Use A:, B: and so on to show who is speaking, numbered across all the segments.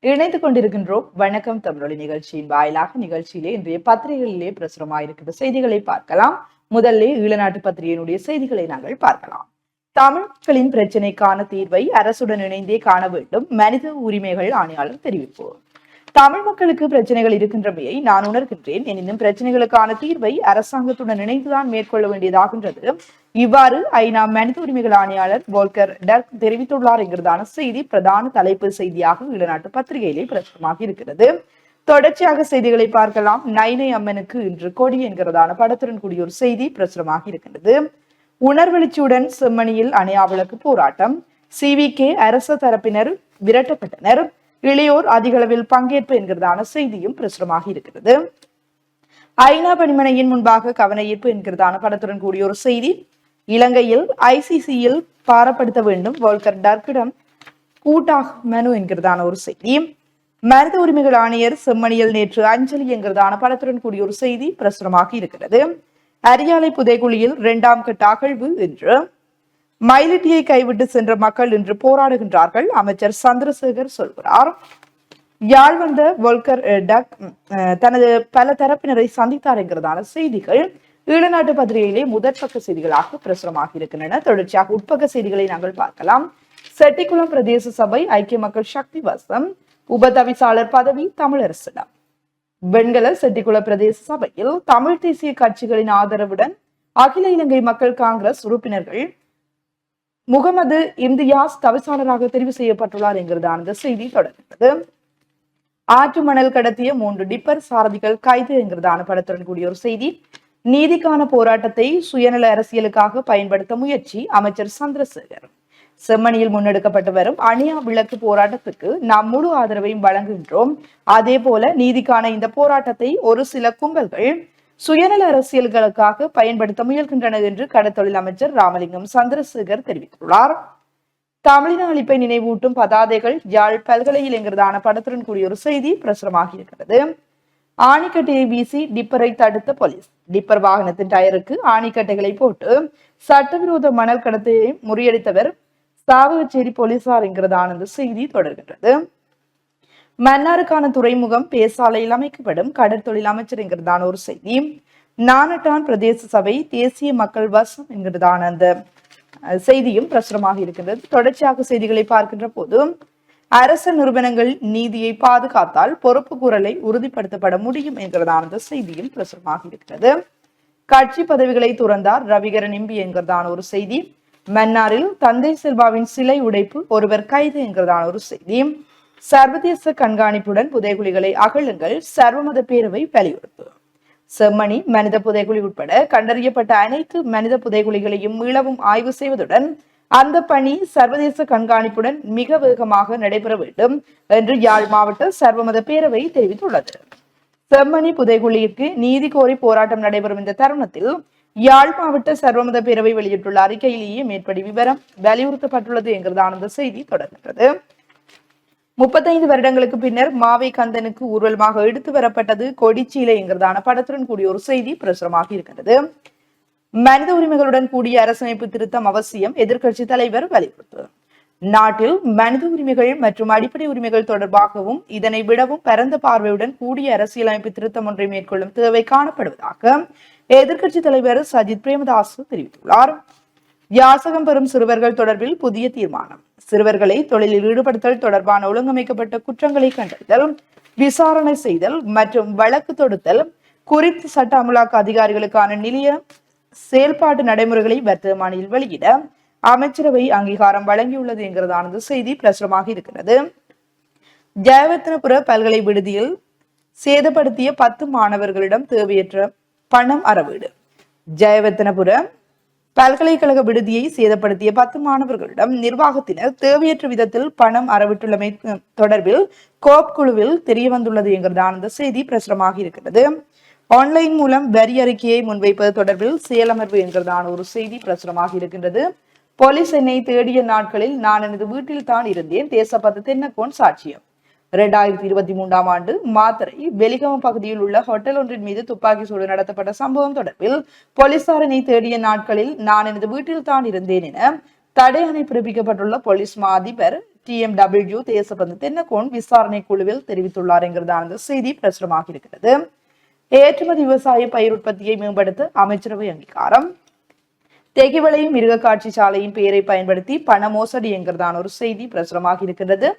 A: இணைந்து கொண்டிருக்கின்றோம் வணக்கம் தமிழொலி நிகழ்ச்சியின் வாயிலாக நிகழ்ச்சியிலே இன்றைய பத்திரிகைகளிலே பிரசுரமாயிருக்கின்ற செய்திகளை பார்க்கலாம். முதல்ல ஈழநாட்டு பத்திரிகையினுடைய செய்திகளை நாங்கள் பார்க்கலாம். தமிழ் மக்களின் பிரச்சினைக்கான தீர்வை அரசுடன் இணைந்தே காண வேண்டும், மனித உரிமைகள் ஆணையாளர் தெரிவிப்பு. தமிழ் மக்களுக்கு பிரச்சனைகள் இருக்கின்றமையை நான் உணர்கின்றேன். எனினும் பிரச்சனைகளுக்கான தீர்வை அரசாங்கத்துடன் இணைந்துதான் மேற்கொள்ள வேண்டியதாகின்றது. இவ்வாறு ஐநா மனித உரிமைகள் ஆணையாளர் வோல்கர் டர்க் தெரிவித்துள்ளார் என்கிறதான செய்தி பிரதான தலைப்பு செய்தியாக ஈழநாட்டு பத்திரிகையிலே பிரசுரமாக இருக்கிறது. தொடர்ச்சியாக செய்திகளை பார்க்கலாம். நைனை அம்மனுக்கு இன்று கொடி என்கிறதான படத்துடன் கூடிய ஒரு செய்தி பிரசுரமாக இருக்கின்றது. உணர்வெழுச்சியுடன் செம்மணியில் அணையாவிளக்கு போராட்டம். CVK அரச தரப்பினர் விரட்டப்பட்டனர். இளையோர் அதிக அளவில் பங்கேற்பு என்கிறதான செய்தியும் பிரசுரமாக இருக்கிறது. ஐநா பணிமனையின் முன்பாக கவன ஈர்ப்பு என்கிறதான படத்துடன் கூடிய ஒரு செய்தி. இலங்கையில் ICCயில் பாரப்படுத்த வேண்டும், வோல்கர் டர்க்கிடம் கூட்டாக மனு என்கிறதான ஒரு செய்தி. மனித உரிமைகள் ஆணையர் செம்மணியில் நேற்று அஞ்சலி என்கிறதான படத்துடன் கூடிய ஒரு செய்தி பிரசுரமாக இருக்கிறது. அரியாலை புதைகுழியில் 2ஆம் கட்ட அகழ்வு என்று. மயிலிட்டியை கைவிட்டு சென்ற மக்கள் இன்று போராடுகின்றார்கள், அமைச்சர் சந்திரசேகர் சொல்கிறார். யாழ் வந்த வோல்கர் டக் தனது பல தரப்பினரை சந்தித்தார் என்கிறதான செய்திகள் ஈழநாட்டு பத்திரிகையிலே முதற்பக்க செய்திகளாக பிரசுரமாக இருக்கின்றன. தொடர்ச்சியாக உட்பக்க செய்திகளை நாங்கள் பார்க்கலாம். செட்டிக்குளம் பிரதேச சபை ஐக்கிய மக்கள் சக்தி வசம், உபதவிசாளர் பதவி தமிழரசிடம். வெண்கல செட்டிக்குள பிரதேச சபையில் தமிழ் தேசிய கட்சிகளின் ஆதரவுடன் அகில இலங்கை மக்கள் காங்கிரஸ் உறுப்பினர்கள் முகமது இம்தியாஸ் தவிசாளராக தெரிவு செய்யப்பட்டுள்ளார் என்கிறதான இந்த செய்தி தொடர்கிறது. ஆற்று மணல் கடத்திய 3 டிப்பர் சாரதிகள் கைது என்கிறதான படத்துடன் கூடிய ஒரு செய்தி. நீதிக்கான போராட்டத்தை சுயநல அரசியலுக்காக பயன்படுத்த முயற்சி, அமைச்சர் சந்திரசேகர். செம்மணியில் முன்னெடுக்கப்பட்டு வரும் அணியா விளக்கு போராட்டத்துக்கு நாம் முழு ஆதரவையும் வழங்குகின்றோம். அதே போல நீதிக்கான இந்த போராட்டத்தை ஒரு சில கும்பல்கள் சுயநல அரசியல்களுக்காக பயன்படுத்த முயல்கின்றன என்று கடற்தொழில் அமைச்சர் ராமலிங்கம் சந்திரசேகர் தெரிவித்துள்ளார். தமிழின அழிப்பை நினைவூட்டும் பதாதைகள் யாழ் பல்கலையில் என்கிறதான படத்துடன் கூடிய ஒரு செய்தி பிரசுரமாக இருக்கிறது. ஆணிக்கட்டையை வீசி டிப்பரை தடுத்த போலீஸ். டிப்பர் வாகனத்தின் டயருக்கு ஆணிக்கட்டைகளை போட்டு சட்டவிரோத மணல் கடத்தையை முறியடித்தவர் சாவகச்சேரி போலீசார் என்கிறதான இந்த செய்தி தொடர்கின்றது. மன்னாருக்கான துறைமுகம் பேசாலையில் அமைக்கப்படும், கடற்தொழில் அமைச்சர் என்கிறதான ஒரு செய்தி. நானட்டான் பிரதேச சபை தேசிய மக்கள் வசம் என்கிறதான அந்த செய்தியும் பிரசுரமாக இருக்கின்றது. தொடர்ச்சியாக செய்திகளை பார்க்கின்ற போது அரச நிறுவனங்கள் நீதியை பாதுகாத்தால் பொறுப்பு குரலை உறுதிப்படுத்தப்பட முடியும் என்கிறதான அந்த செய்தியும் பிரசுரமாக இருக்கிறது. கட்சி பதவிகளை துறந்தார் ரவிகரன் எம்பி என்கிறதான ஒரு செய்தி. மன்னாரில் தந்தை செல்வாவின் சிலை உடைப்பு, ஒருவர் கைது என்கிறதான ஒரு செய்தி. சர்வதேச கண்காணிப்புடன் புதைகுழிகளை அகழுங்கள், சர்வமத பேரவை வலியுறுத்து. செம்மணி மனித புதைகுழி உட்பட கண்டறியப்பட்ட அனைத்து மனித புதைகுழிகளையும் மீளவும் ஆய்வு செய்வதுடன் அந்த பணி சர்வதேச கண்காணிப்புடன் மிக வேகமாக நடைபெற வேண்டும் என்று யாழ் மாவட்ட சர்வமத பேரவை தெரிவித்துள்ளது. செம்மணி புதைகுழிக்கு நீதி கோரி போராட்டம் நடைபெறும் இந்த தருணத்தில் யாழ் மாவட்ட சர்வமத பேரவை வெளியிட்டுள்ள அறிக்கையிலேயே மேற்படி விவரம் வலியுறுத்தப்பட்டுள்ளது என்கிறதான அந்த செய்தி தொடர்கிறது. 35 வருடங்களுக்கு பின்னர் மாவை கந்தனுக்கு ஊர்வலமாக எடுத்து வரப்பட்டது கொடிச்சீலை என்கிறதான படத்துடன் கூடிய ஒரு செய்தி பிரசுரமாக இருக்கிறது. மனித உரிமைகளுடன் கூடிய அரசமைப்பு திருத்தம் அவசியம், எதிர்க்கட்சி தலைவர் வலியுறுத்து. நாட்டில் மனித உரிமைகள் மற்றும் அடிப்படை உரிமைகள் தொடர்பாகவும் இதனை விடவும் பரந்த பார்வையுடன் கூடிய அரசியலமைப்பு திருத்தம் ஒன்றை மேற்கொள்ளும் தேவை காணப்படுவதாக எதிர்க்கட்சி தலைவர் சஜித் பிரேமதாஸ் தெரிவித்துள்ளார். யாசகம் பெறும் சிறுவர்கள் தொடர்பில் புதிய தீர்மானம். சிறுவர்களை தொழிலில் ஈடுபடுத்தல் தொடர்பான ஒழுங்கமைக்கப்பட்ட குற்றங்களை கண்டறிதல், விசாரணை செய்தல் மற்றும் வழக்கு தொடுத்தல் குறித்து சட்ட அமலாக்க அதிகாரிகளுக்கான நிலைய செயல்பாட்டு நடைமுறைகளை வர்த்தமானியில் வெளியிட அமைச்சரவை அங்கீகாரம் வழங்கியுள்ளது என்கிறதான செய்தி பிரசுரமாக இருக்கிறது. ஜெயவர்த்தனபுர பல்கலை விடுதியில் சேதப்படுத்திய 10 மாணவர்களிடம் தேவையற்ற பணம் அறவீடு. ஜெயவர்த்தனபுர பல்கலைக்கழக விடுதியை சேதப்படுத்திய 10 மாணவர்களிடம் நிர்வாகத்தினர் தேவையற்ற விதத்தில் பணம் அறவிட்டுள்ளமை தொடர்பில் கோப் குழுவில் தெரிய வந்துள்ளது என்கிறதான அந்த செய்தி பிரசுரமாக இருக்கிறது. ஆன்லைன் மூலம் வரி அறிக்கையை முன்வைப்பது தொடர்பில் செயலமர்வு என்கிறதான ஒரு செய்தி பிரசுரமாக இருக்கின்றது. போலீஸ் என்னை தேடிய நாட்களில் நான் எனது வீட்டில் தான் இருந்தேன், தேசப்பத்து தென்னக்கோன் சாட்சியம். 2023ஆம் ஆண்டு மாத்தறை வெலிகம பகுதியில் உள்ள ஹோட்டல் ஒன்றின் மீது துப்பாக்கி சூடு நடத்தப்பட்ட சம்பவம் தொடர்பில் போலீசாரனை தேடிய நாட்களில் நான் எனது வீட்டில் தான் இருந்தேன் என தடை ஆணை பிறப்பிக்கப்பட்டுள்ள போலீஸ் மா அதிபர் TMW தேசபந்து தென்னகோன் விசாரணை குழுவில் தெரிவித்துள்ளார் என்கிறதான அந்த செய்தி பிரசுரமாக இருக்கிறது. ஏற்றுமதி விவசாய பயிர் உற்பத்தியை மேம்படுத்த அமைச்சரவை அங்கீகாரம். தெகிவளை மிருக காட்சி சாலையின் பெயரை பயன்படுத்தி பண மோசடி என்கிறதான ஒரு செய்தி பிரசுரமாக இருக்கின்றது.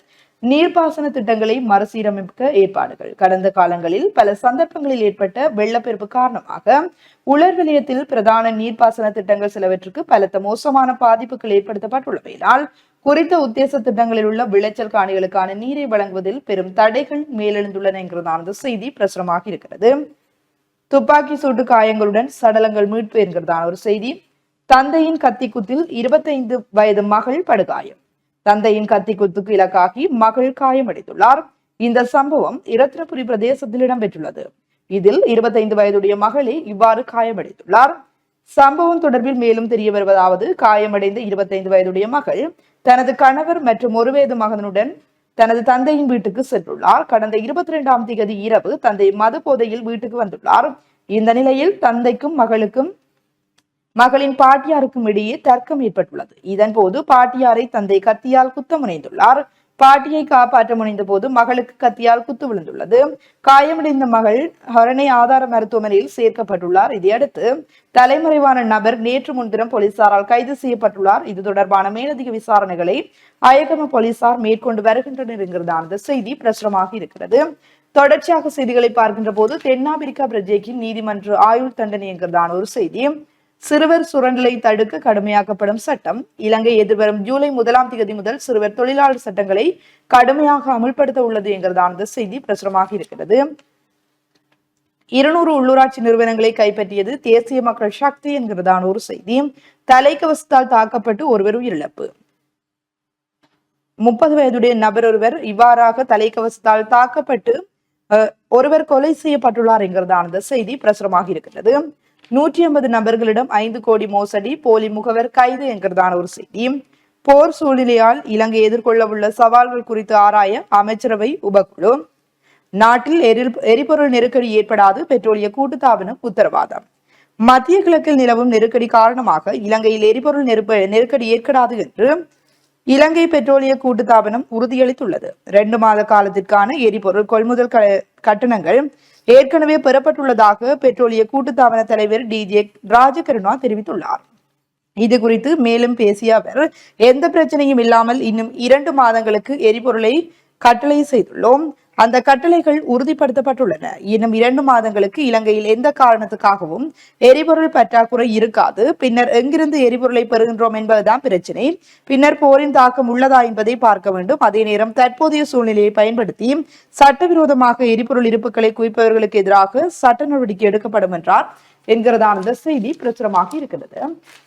A: நீர்ப்பாசன திட்டங்களை மறுசீரமைக்க ஏற்பாடுகள். கடந்த காலங்களில் பல சந்தர்ப்பங்களில் ஏற்பட்ட வெள்ளப்பெருக்கு காரணமாக உலர் நிலையத்தில் பிரதான நீர்ப்பாசன திட்டங்கள் சிலவற்றுக்கு பலத்த மோசமான பாதிப்புகள் ஏற்படுத்தப்பட்டுள்ளமையினால் குறித்த உத்தேச திட்டங்களில் உள்ள விளைச்சல் காணிகளுக்கான நீரை வழங்குவதில் பெரும் தடைகள் மேலெழுந்துள்ளன என்கிறதான செய்தி பிரசுரமாக இருக்கிறது. துப்பாக்கி சூட்டு காயங்களுடன் சடலங்கள் மீட்பு என்கிறதான ஒரு செய்தி. தந்தையின் கத்திக்குத்தில் 25 வயது மகள் படுகாயம். தந்தையின் கத்திக்குத்துக்கு இலக்காகி மகள் காயமடைந்துள்ளார். இந்த சம்பவம் இரத்தினபுரி பிரதேசத்தில் இடம்பெற்றுள்ளது. இதில் 25 வயதுடைய மகளே இவ்வாறு காயமடைந்துள்ளார். சம்பவம் தொடர்பில் மேலும் தெரிய வருவதாவது, காயமடைந்த 25 வயதுடைய மகள் தனது கணவர் மற்றும் 1 வயது மகனுடன் தனது தந்தையின் வீட்டுக்கு சென்றுள்ளார். கடந்த 22ஆம் தேதி இரவு தந்தை மது போதையில் வீட்டுக்கு வந்துள்ளார். இந்த நிலையில் தந்தைக்கும் மகளின் பாட்டியாருக்கும் இடையே தர்க்கம் ஏற்பட்டுள்ளது. இதன் போது பாட்டியாரை தந்தை கத்தியால் குத்த முனைந்துள்ளார். பாட்டியை காப்பாற்ற முனைந்த போது மகளுக்கு கத்தியால் குத்து விழுந்துள்ளது. காயமடைந்த மகள் ஹரணை ஆதார மருத்துவமனையில் சேர்க்கப்பட்டுள்ளார். இதையடுத்து தலைமறைவான நபர் நேற்று முன்தினம் போலீசாரால் கைது செய்யப்பட்டுள்ளார். இது தொடர்பான மேலதிக விசாரணைகளை அயகம போலீசார் மேற்கொண்டு வருகின்றனர் என்கிறதான செய்தி பிரசுரமாக இருக்கிறது. தொடர்ச்சியாக செய்திகளை பார்க்கின்ற போது தென்னாப்பிரிக்கா பிரஜைக்கு நீதிமன்ற ஆயுள் தண்டனை என்கிறதான ஒரு செய்தி. சிறுவர் சுரண்டலை தடுக்க கடுமையாக்கப்படும் சட்டம். இலங்கை எதிர்வரும் ஜூலை 1ஆம் தேதி முதல் சிறுவர் தொழிலாளர் சட்டங்களை கடுமையாக அமுல்படுத்த உள்ளது என்கிறதான செய்தி பிரசுரமாக இருக்கிறது. 200 உள்ளூராட்சி நிறுவனங்களை கைப்பற்றியது தேசிய மக்கள் சக்தி என்கிறதான ஒரு செய்தி. தலைக்கவசத்தால் தாக்கப்பட்டு ஒருவர் உயிரிழப்பு. 30 வயதுடைய நபர் ஒருவர் இவ்வாறாக தலைக்கவசத்தால் தாக்கப்பட்டு ஒருவர் கொலை செய்யப்பட்டுள்ளார் என்கிறதான செய்தி பிரசுரமாக இருக்கிறது. 150 நபர்களிடம் 5 கோடி மோசடி, போலி முகவர் கைது என்கிறதான ஒரு செய்தி. போர் சூழ்நிலையால் இலங்கை எதிர்கொள்ள உள்ள சவால்கள் குறித்து ஆராய அமைச்சரவை உபக்குழு. நாட்டில் எரிபொருள் நெருக்கடி ஏற்படாது, பெட்ரோலிய கூட்டுத்தாபனம் உத்தரவாதம். மத்திய கிழக்கில் நிலவும் நெருக்கடி காரணமாக இலங்கையில் எரிபொருள் நெருக்கடி ஏற்படாது என்று இலங்கை பெட்ரோலிய கூட்டுத்தாபனம் உறுதியளித்துள்ளது. 2 மாத காலத்திற்கான எரிபொருள் கொள்முதல் கட்டணங்கள் ஏற்கனவே பெறப்பட்டுள்ளதாக பெட்ரோலிய கூட்டுத்தாபன தலைவர் DJ ராஜகருணா தெரிவித்துள்ளார். இது குறித்து மேலும் பேசிய அவர், எந்த பிரச்சனையும் இல்லாமல் இன்னும் 2 மாதங்களுக்கு எரிபொருளை கட்டளை செய்துள்ளோம். அந்த கட்டளைகள் உறுதிப்படுத்தப்பட்டுள்ளன. இன்னும் 2 மாதங்களுக்கு இலங்கையில் எந்த காரணத்துக்காகவும் எரிபொருள் பற்றாக்குறை இருக்காது. பின்னர் எங்கிருந்து எரிபொருளை பெறுகின்றோம் என்பதுதான் பிரச்சனை. பின்னர் போரின் தாக்கம் உள்ளதா என்பதை பார்க்க வேண்டும். அதே நேரம் தற்போதைய சூழ்நிலையை பயன்படுத்தி சட்டவிரோதமாக எரிபொருள் இருப்புகளை குவிப்பவர்களுக்கு எதிராக சட்ட நடவடிக்கை எடுக்கப்படும் என்றார் என்கிறதான செய்தி பிரசுரமாக இருக்கிறது.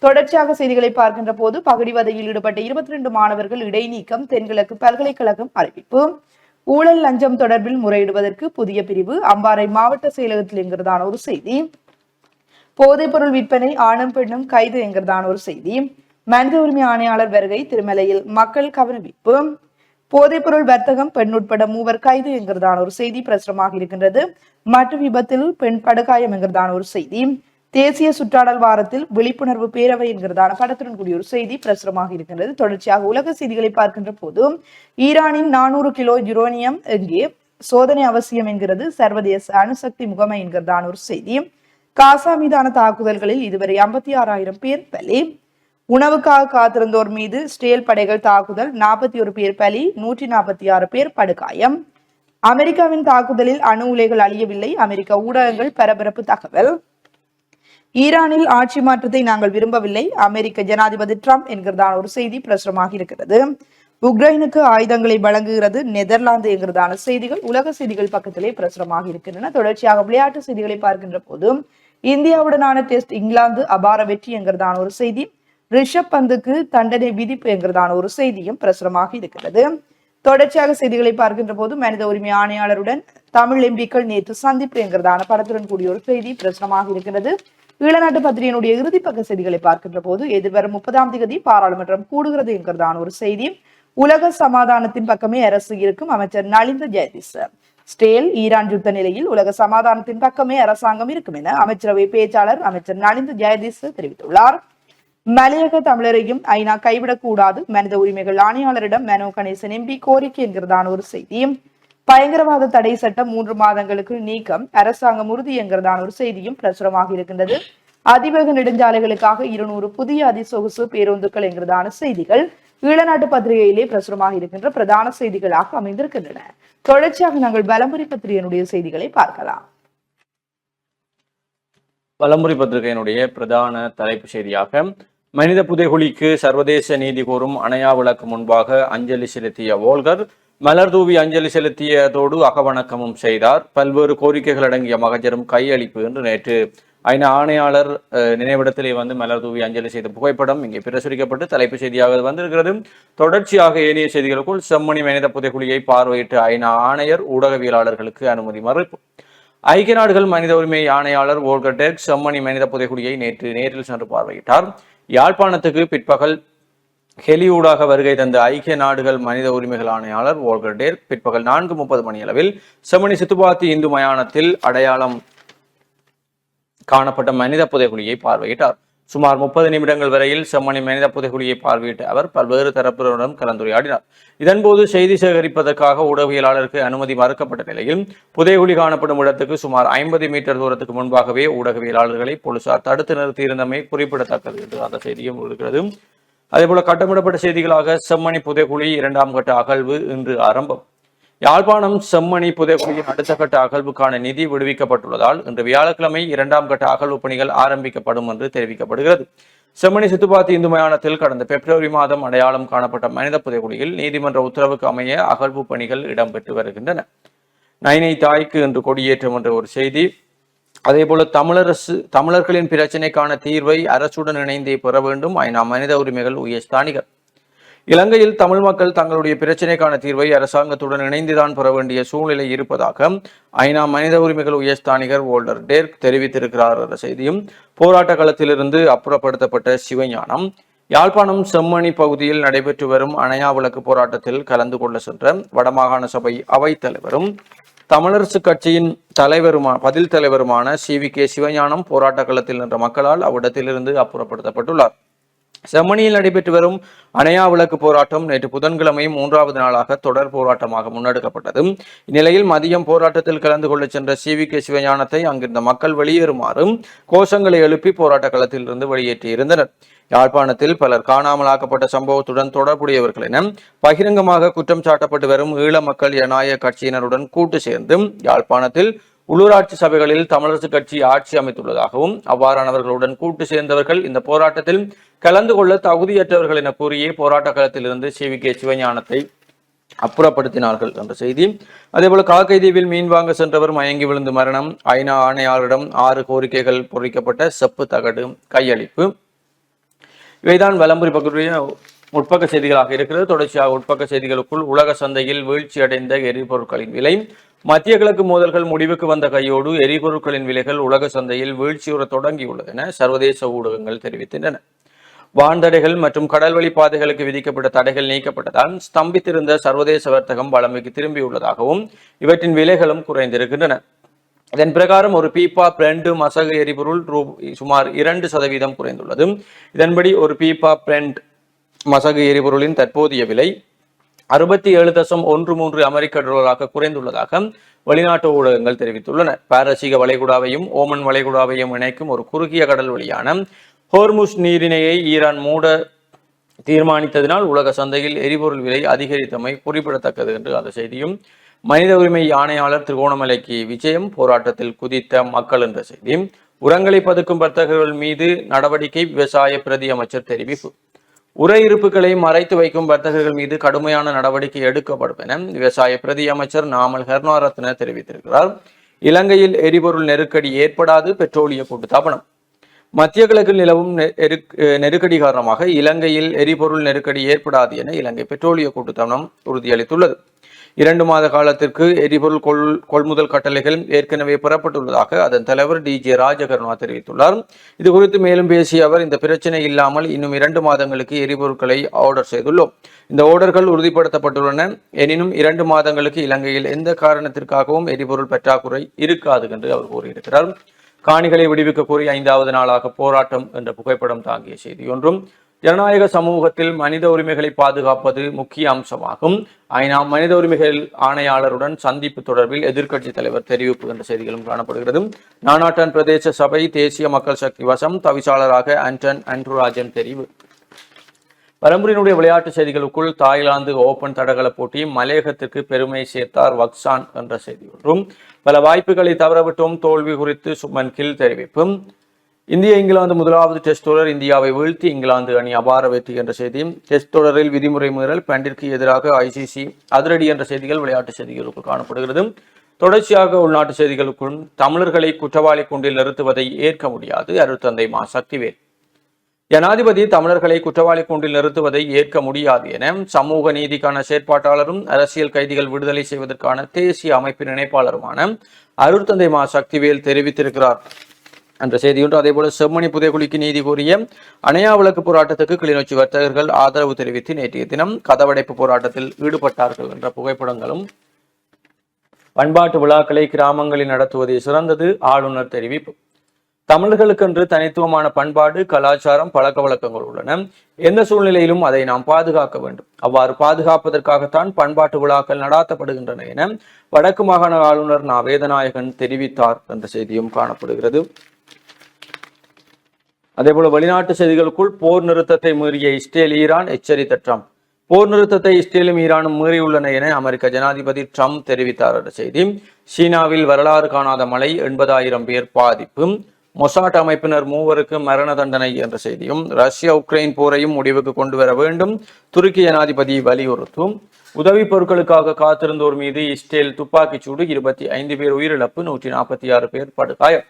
A: தொடர்ச்சியாக செய்திகளை பார்க்கின்ற போது, பகடிவதையில் ஈடுபட்ட 22 மாணவர்கள் இடைநீக்கம். தென்கிழக்கு பல்கலைக்கழகம் அறிவிப்பு. ஊழல் லஞ்சம் தொடர்பில் முறையிடுவதற்கு புதிய பிரிவு. அம்பாறை மாவட்ட செயலகத்தில் என்கிறதான ஒரு செய்தி. போதைப் பொருள் விற்பனை, ஆணும் பெண்ணும் கைது என்கிறதான ஒரு செய்தி. மனித உரிமை ஆணையாளர் வருகை. திருமலையில் மக்கள் கவனவிப்பு. போதைப் பொருள் வர்த்தகம், பெண் உட்பட 3 கைது என்கிறதான ஒரு செய்தி பிரசுரமாக இருக்கின்றது. மற்ற விபத்தில் பெண் படுகாயம் என்கிறதான ஒரு செய்தி. தேசிய சுற்றாடல் வாரத்தில் விழிப்புணர்வு பேரவை என்கிறதான படத்துடன் கூடிய ஒரு செய்தி பிரசுரமாக இருக்கின்றது. தொடர்ச்சியாக உலக செய்திகளை பார்க்கின்ற போது, ஈரானின் 400 கிலோ யுரேனியம் எங்கே சோதனை அவசியம் என்கிறது சர்வதேச அணுசக்தி முகமை என்கிறதான ஒரு செய்தி. காசா மீதான தாக்குதல்களில் இதுவரை 56,000 பேர் பலி. உணவுக்காக காத்திருந்தோர் மீது இஸ்ரேல் படைகள் தாக்குதல், 41 பேர் பலி, 146 பேர் படுகாயம். அமெரிக்காவின் தாக்குதலில் அணு உலைகள் அழியவில்லை, அமெரிக்க ஊடகங்கள் பரபரப்பு தகவல். ஈரானில் ஆட்சி மாற்றத்தை நாங்கள் விரும்பவில்லை, அமெரிக்க ஜனாதிபதி ட்ரம்ப் என்கிறதான ஒரு செய்தி பிரசுரமாக இருக்கிறது. உக்ரைனுக்கு ஆயுதங்களை வழங்குகிறது நெதர்லாந்து என்கிறதான செய்திகள் உலக செய்திகள் பக்கத்திலே பிரசுரமாக இருக்கின்றன. தொடர்ச்சியாக விளையாட்டு செய்திகளை பார்க்கின்ற போது, இந்தியாவுடனான டெஸ்ட் இங்கிலாந்து அபார வெற்றி என்கிறதான ஒரு செய்தி. ரிஷப் பந்துக்கு தண்டனை விதிப்பு என்கிறதான ஒரு செய்தியும் பிரசுரமாக இருக்கிறது. தொடர்ச்சியாக செய்திகளை பார்க்கின்ற போது, மனித உரிமை ஆணையாளருடன் தமிழ் எம்பிக்கள் நேற்று சந்திப்பு என்கிறதான படத்துடன் கூடிய ஒரு செய்தி பிரசுரமாக இருக்கிறது. ஈழநாட்டு பத்திரிகையினுடைய இறுதிப்பக்க செய்திகளை பார்க்கின்ற போது, எதிர்வரும் 30ஆம் தேதி பாராளுமன்றம் கூடுகிறது என்கிறதான ஒரு செய்தி. உலக சமாதானத்தின் பக்கமே அரசு இருக்கும். அமைச்சர் நலிந்த ஜெயதிஸ். ஸ்டேல் ஈரான் யுத்த நிலையில் உலக சமாதானத்தின் பக்கமே அரசாங்கம் இருக்கும் என அமைச்சரவை பேச்சாளர் அமைச்சர் நலிந்த ஜெயதிஸ் தெரிவித்துள்ளார். மலையக தமிழரையும் ஐநா கைவிடக்கூடாது, மனித உரிமைகள் ஆணையாளரிடம் மனோ கணேசன் எம்பி கோரிக்கை என்கிறதான ஒரு செய்தியும், பயங்கரவாத தடை சட்டம் 3 மாதங்களுக்கு நீக்கம் அரசாங்கம் உறுதி என்கிறதான ஒரு செய்தியும் பிரசுரமாக இருக்கின்றது. அதிவேக நெடுஞ்சாலைகளுக்காக 200 புதிய அதிசொகுசு பேருந்துகள் என்கிறதான செய்திகள் ஈழநாட்டு பத்திரிகையிலே பிரசுரமாக இருக்கின்ற பிரதான செய்திகளாக அமைந்திருக்கின்றன. தொடர்ச்சியாக நாங்கள் வலம்புரி பத்திரிகையினுடைய செய்திகளை பார்க்கலாம்.
B: வலம்புரி பத்திரிகையினுடைய பிரதான தலைப்பு செய்தியாக மனித புதைகுழிக்கு சர்வதேச நீதி கோரும் அணையா விளக்கு முன்பாக அஞ்சலி செலுத்திய வோல்கர் மலர் தூவி அஞ்சலி செலுத்தியதோடு அகவணக்கமும் செய்தார். பல்வேறு கோரிக்கைகள் அடங்கிய மகஜரும் கையளிப்பு என்று நேற்று ஐநா ஆணையாளர் நினைவிடத்திலே மலர் தூவி அஞ்சலி செய்த புகைப்படம் இங்கே பிரசுரிக்கப்பட்டு தலைப்பு செய்தியாக வந்திருக்கிறது. தொடர்ச்சியாக ஏனைய செய்திகளுக்குள் செம்மணி மனித புதைகுழியை பார்வையிட்ட ஐநா ஆணையர் ஊடகவியலாளர்களுக்கு அனுமதி மறுப்பு. ஐக்கிய நாடுகள் மனித உரிமை ஆணையாளர் வோல்கர் டெர்க் செம்மணி மனித புதைகுழியை நேற்று நேரில் சென்று பார்வையிட்டார். யாழ்ப்பாணத்துக்கு பிற்பகல் ஹெலியூடாக வருகை தந்த ஐக்கிய நாடுகள் மனித உரிமைகள் ஆணையாளர் வோல்கர் டெர்க் பிற்பகல் 4:30 மணியளவில் செம்மணி சித்துப்பாத்தி இந்து மயானத்தில் அடையாளம் காணப்பட்ட மனித புதைகுழியை பார்வையிட்டார். சுமார் 30 நிமிடங்கள் வரையில் செம்மணி மனித புதைகுழியை பார்வையிட்ட அவர் பல்வேறு தரப்பினருடன் கலந்துரையாடினார். இதன்போது செய்தி சேகரிப்பதற்காக ஊடகவியலாளருக்கு அனுமதி மறுக்கப்பட்ட நிலையில் புதைகுழி காணப்படும் இடத்துக்கு சுமார் 50 மீட்டர் தூரத்துக்கு முன்பாகவே ஊடகவியலாளர்களை போலீசார் தடுத்து நிறுத்தியிருந்தமை குறிப்பிடத்தக்கது என்று அந்த செய்தியும் இருக்கிறது. அதேபோல கட்டமிடப்பட்ட செய்திகளாக செம்மணி புதைகுழி 2ஆம் கட்ட அகழ்வு இன்று ஆரம்பம். யாழ்ப்பாணம் செம்மணி புதைகுழியின் அடுத்த கட்ட அகழ்வுக்கான நிதி விடுவிக்கப்பட்டுள்ளதால் இன்று வியாழக்கிழமை 2ஆம் கட்ட அகழ்வு பணிகள் ஆரம்பிக்கப்படும் என்று தெரிவிக்கப்படுகிறது. செம்மணி சித்துப்பாத்தி இந்து மயானத்தில் கடந்த பிப்ரவரி மாதம் அடையாளம் காணப்பட்ட மனித புதைகுழியில் நீதிமன்ற உத்தரவுக்கு அமைய அகழ்வு பணிகள் இடம்பெற்று வருகின்றன. நைனை தாய்க்கு இன்று கொடியேற்றம் என்ற ஒரு செய்தி. அதேபோல தமிழர்களின் பிரச்சினைக்கான தீர்வை அரசுடன் இணைந்தே பெற வேண்டும் ஐநா மனித உரிமைகள் உயர்ஸ்தானிகர். இலங்கையில் தமிழ் மக்கள் தங்களுடைய பிரச்சினைக்கான தீர்வை அரசாங்கத்துடன் இணைந்துதான் பெற வேண்டிய சூழ்நிலை இருப்பதாக ஐநா மனித உரிமைகள் உயர்ஸ்தானிகர் வோல்கர் டெர்க் தெரிவித்திருக்கிறார் என்ற செய்தியும், போராட்ட களத்திலிருந்து அப்புறப்படுத்தப்பட்ட சிவஞானம் யாழ்ப்பாணம் செம்மணி பகுதியில் நடைபெற்று வரும் அணையா விளக்கு போராட்டத்தில் கலந்து கொள்ள சென்ற வடமாகாண சபை அவைத்தலைவரும் தமிழரசு கட்சியின் பதில் தலைவருமான CVK சிவஞானம் போராட்ட களத்தில் நின்ற மக்களால் அவ்விடத்திலிருந்து அப்புறப்படுத்தப்பட்டுள்ளார். செம்மணியில் நடைபெற்று வரும் அணையா விளக்கு போராட்டம் நேற்று புதன்கிழமை 3வது நாளாக தொடர் போராட்டமாக முன்னெடுக்கப்பட்டது. இந்நிலையில் மதியம் போராட்டத்தில் கலந்து கொள்ள சென்ற CVK சிவஞானத்தை அங்கிருந்த மக்கள் வெளியேறுமாறும் கோஷங்களை எழுப்பி போராட்ட களத்தில் இருந்து வெளியேற்றியிருந்தனர். யாழ்ப்பாணத்தில் பலர் காணாமலாக்கப்பட்ட சம்பவத்துடன் தொடர்புடையவர்கள் என பகிரங்கமாக குற்றம் சாட்டப்பட்டு வரும் ஈழ மக்கள் ஜனநாயக கட்சியினருடன் கூட்டு சேர்ந்து யாழ்ப்பாணத்தில் உள்ளூராட்சி சபைகளில் தமிழரசு கட்சி ஆட்சி அமைத்துள்ளதாகவும் அவ்வாறானவர்களுடன் கூட்டு சேர்ந்தவர்கள் இந்த போராட்டத்தில் கலந்து கொள்ள தகுதியற்றவர்கள் என கூறியே போராட்ட களத்திலிருந்து CVK சிவஞானத்தை அப்புறப்படுத்தினார்கள் என்ற செய்தி. அதேபோல காக்கைதீவில் மீன் வாங்க சென்றவர் மயங்கி விழுந்து மரணம். ஐநா ஆணையாளரிடம் 6 கோரிக்கைகள் பொறிக்கப்பட்ட செப்பு தகடு கையளிப்பு. இவைதான் வலம்புரி பகுதிய உட்பக்க செய்திகளாக இருக்கிறது. தொடர்ச்சியாக உட்பக்க செய்திகளுக்குள் உலக சந்தையில் வீழ்ச்சி அடைந்த எரிபொருட்களின் விலை. மத்திய கிழக்கு மோதல்கள் முடிவுக்கு வந்த கையோடு எரிபொருட்களின் விலைகள் உலக சந்தையில் வீழ்ச்சியுற தொடங்கியுள்ளது என சர்வதேச ஊடகங்கள் தெரிவிக்கின்றன. வான்தடைகள் மற்றும் கடல்வழி பாதைகளுக்கு விதிக்கப்பட்ட தடைகள் நீக்கப்பட்டதால் ஸ்தம்பித்திருந்த சர்வதேச வர்த்தகம் வளமைக்கு திரும்பியுள்ளதாகவும் இவற்றின் விலைகளும் குறைந்திருக்கின்றன. இதன் பிரகாரம் ஒரு பீப்பா பிரெண்ட் மசகு எரிபொருள் சுமார் 2% குறைந்துள்ளது. இதன்படி ஒரு பீப்பா பிரெண்ட் மசகு எரிபொருளின் தற்போதைய விலை 67.13 அமெரிக்க டாலராக குறைந்துள்ளதாக வெளிநாட்டு ஊடகங்கள் தெரிவித்துள்ளன. பாரசீக வளைகுடாவையும் ஓமன் வளைகுடாவையும் இணைக்கும் ஒரு குறுகிய கடல் வழியான ஹோர்முஸ் நீரிணையை ஈரான் மூட தீர்மானித்ததினால் உலக சந்தையில் எரிபொருள் விலை அதிகரித்தமை குறிப்பிடத்தக்கது என்று அந்த செய்தியும். மனித உரிமை ஆணையாளர் திருகோணமலைக்கு விஜயம், போராட்டத்தில் குதித்த மக்கள் என்ற செய்தி. உரங்களை பதுக்கும் வர்த்தகர்கள் மீது நடவடிக்கை, விவசாய பிரதி அமைச்சர் தெரிவிப்பு. உர இருப்புகளை மறைத்து வைக்கும் வர்த்தகர்கள் மீது கடுமையான நடவடிக்கை எடுக்கப்படும் என விவசாய பிரதி அமைச்சர் நாமல் கருணாரத்ன தெரிவித்திருக்கிறார். இலங்கையில் எரிபொருள் நெருக்கடி ஏற்படாது, பெட்ரோலிய கூட்டுத்தாபனம். மத்திய கிழக்கில் நிலவும் நெருக்கடி காரணமாக இலங்கையில் எரிபொருள் நெருக்கடி ஏற்படாது என இலங்கை பெட்ரோலிய கூட்டுத்தாபனம் உறுதியளித்துள்ளது. 2 மாத காலத்திற்கு எரிபொருள் கொள்முதல் கட்டளைகள் ஏற்கனவே பெறப்பட்டுள்ளதாக அதன் தலைவர் DJ ராஜகருணா தெரிவித்துள்ளார். இது குறித்து மேலும் பேசிய அவர், இந்த பிரச்சனை இல்லாமல் இன்னும் 2 மாதங்களுக்கு எரிபொருட்களை ஆர்டர் செய்துள்ளோம். இந்த ஆர்டர்கள் உறுதிப்படுத்தப்பட்டுள்ளன. எனினும் 2 மாதங்களுக்கு இலங்கையில் எந்த காரணத்திற்காகவும் எரிபொருள் பற்றாக்குறை இருக்காது என்று அவர் கூறியிருக்கிறார். காணிகளை விடுவிக்க கோரி 5வது நாளாக போராட்டம் என்ற புகைப்படம் தாங்கிய செய்தி ஒன்றும், ஜனநாயக சமூகத்தில் மனித உரிமைகளை பாதுகாப்பது முக்கிய அம்சமாகும். ஐநா மனித உரிமைகள் ஆணையாளருடன் சந்திப்பு தொடர்பில் எதிர்க்கட்சித் தலைவர் தெரிவிப்பு என்ற செய்திகளும் காணப்படுகிறது. நானாட்டன் பிரதேச சபை தேசிய மக்கள் சக்தி வசம், தவிசாளராக ஆண்டன் அன்ருராஜன் தெரிவு. பரம்பூரினுடைய விளையாட்டு செய்திகளுக்குள் தாய்லாந்து ஓபன் தடகள போட்டி மலையகத்திற்கு பெருமை சேர்த்தார் வக்சான் என்ற செய்தி ஒன்றும், பல வாய்ப்புகளை தவறவிட்டும் தோல்வி குறித்து சுமன் கில் தெரிவிப்பும், இந்திய இங்கிலாந்து முதலாவது டெஸ்ட் தொடர் இந்தியாவை வீழ்த்தி இங்கிலாந்து அணி அபார வெற்றி என்ற செய்தியும், டெஸ்ட் தொடரில் விதிமுறை மீறல் பெண்டிற்கு எதிராக ஐசிசி அதிரடி என்ற செய்திகள் விளையாட்டு செய்திகளுக்கு காணப்படுகிறது. தொடர்ச்சியாக உள்நாட்டு செய்திகளுக்குள் தமிழர்களை குற்றவாளி கூண்டில் நிறுத்துவதை ஏற்க முடியாது, அருட்தந்தை மா சக்திவேல். ஜனாதிபதி தமிழர்களை குற்றவாளி கூண்டில் நிறுத்துவதை ஏற்க முடியாது என சமூக நீதிக்கான செயற்பாட்டாளரும் அரசியல் கைதிகள் விடுதலை செய்வதற்கான தேசிய அமைப்பின் இணைப்பாளருமான அருட்தந்தை மா சக்திவேல் தெரிவித்திருக்கிறார் என்ற செய்தியுண்டு. அதே போல செம்மணி புதைகுழிக்கு நீதி கோரிய அணையா விளக்கு போராட்டத்துக்கு கிளிநொச்சி வர்த்தகர்கள் ஆதரவு தெரிவித்து நேற்றைய தினம் கதவடைப்பு போராட்டத்தில் ஈடுபட்டார்கள் என்ற புகைப்படங்களும், பண்பாட்டு விழாக்களை கிராமங்களில் நடத்துவதே சிறந்தது ஆளுநர் தெரிவிப்பு. தமிழர்களுக்கென்று தனித்துவமான பண்பாடு, கலாச்சாரம், பழக்க வழக்கங்கள் உள்ளன. எந்த சூழ்நிலையிலும் அதை நாம் பாதுகாக்க வேண்டும். அவ்வாறு பாதுகாப்பதற்காகத்தான் பண்பாட்டு விழாக்கள் நடாத்தப்படுகின்றன என வடக்கு மாகாண ஆளுநர் நா வேதநாயகன் தெரிவித்தார் என்ற செய்தியும் காணப்படுகிறது. அதேபோல வெளிநாட்டு செய்திகளுக்குள் போர் நிறுத்தத்தை மீறிய இஸ்ரேல் ஈரான் எச்சரித்த ட்ரம்ப். போர் நிறுத்தத்தை இஸ்ரேலும் ஈரானும் மீறியுள்ளன என அமெரிக்க ஜனாதிபதி ட்ரம்ப் தெரிவித்தார் என்ற செய்தி. சீனாவில் வரலாறு காணாத மழை, 80,000 பேர் பாதிப்பு. மொசாட் அமைப்பினர் 3 மரண தண்டனை என்ற செய்தியும், ரஷ்யா உக்ரைன் போரையும் முடிவுக்கு கொண்டு வர வேண்டும், துருக்கி ஜனாதிபதி வலியுறுத்தும். உதவி பொருட்களுக்காக காத்திருந்தோர் மீது இஸ்ரேல் துப்பாக்கிச் சூடு, 25 பேர் உயிரிழப்பு, 146 பேர் படுகாயம்.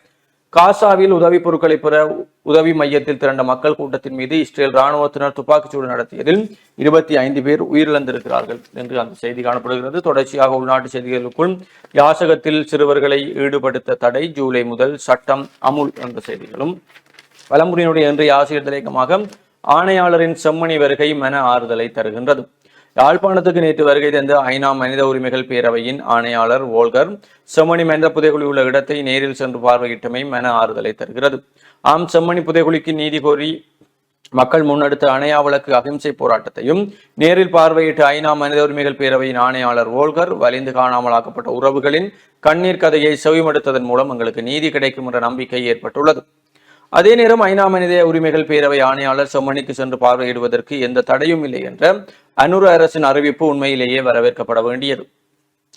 B: காசாவில் உதவி பொருட்களை பெற உதவி மையத்தில் திரண்ட மக்கள் கூட்டத்தின் மீது இஸ்ரேல் இராணுவத்தினர் துப்பாக்கிச்சூடு நடத்தியதில் 25 பேர் உயிரிழந்திருக்கிறார்கள் என்று அந்த செய்தி காணப்படுகிறது. தொடர்ச்சியாக உள்நாட்டு செய்திகளுக்குள் யாசகத்தில் சிறுவர்களை ஈடுபடுத்த தடை, ஜூலை முதல் சட்டம் அமுல் என்ற செய்திகளும், பலமுறையினுடைய இன்றைய ஆசிரியர் தலையங்கமாக ஆணையாளரின் செம்மணி வருகை மன ஆறுதலை தருகின்றது. யாழ்ப்பாணத்துக்கு நேற்று வருகை தந்த ஐநா மனித உரிமைகள் பேரவையின் ஆணையாளர் வோல்கர் செம்மணி மனித புதைகுழி உள்ள இடத்தை நேரில் சென்று பார்வையிட்டமை மன ஆறுதலை தருகிறது. ஆம், செம்மணி புதைகுழிக்கு நீதி கோரி மக்கள் முன்னெடுத்த அணையா விளக்கு அகிம்சை போராட்டத்தையும் நேரில் பார்வையிட்ட ஐநா மனித உரிமைகள் பேரவையின் ஆணையாளர் வோல்கர் வலிந்து காணாமலாக்கப்பட்ட உறவுகளின் கண்ணீர் கதையை செவிமடுத்ததன் மூலம் எங்களுக்கு நீதி கிடைக்கும் என்ற நம்பிக்கை ஏற்பட்டுள்ளது. அதே நேரம் ஐநா மனித உரிமைகள் பேரவை ஆணையாளர் செம்மணிக்கு சென்று பார்வையிடுவதற்கு எந்த தடையும் இல்லை என்ற அனுர அரசின் அறிவிப்பு உண்மையிலேயே வரவேற்கப்பட வேண்டியது.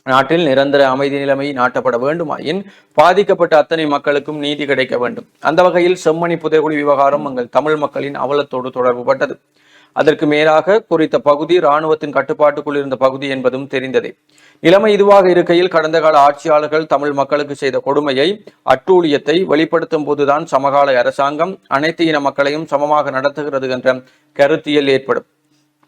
B: நாட்டில் நிரந்தர அமைதி நிலைமை நாட்டப்பட வேண்டுமாயின் பாதிக்கப்பட்ட அத்தனை மக்களுக்கும் நீதி கிடைக்க வேண்டும். அந்த வகையில் செம்மணி புதைகுழி விவகாரம் எங்கள் தமிழ் மக்களின் அவலத்தோடு தொடர்புபட்டது. அதற்கு மேலாக குறித்த பகுதி இராணுவத்தின் கட்டுப்பாட்டுக்குள் இருந்த பகுதி என்பதும் தெரிந்ததே. நிலைமை இதுவாக இருக்கையில் கடந்த கால ஆட்சியாளர்கள் தமிழ் மக்களுக்கு செய்த கொடுமையை, அட்டூழியத்தை வெளிப்படுத்தும் போதுதான் சமகால அரசாங்கம் அனைத்து இன மக்களையும் சமமாக நடத்துகிறது என்ற கருத்தியல் ஏற்படும்.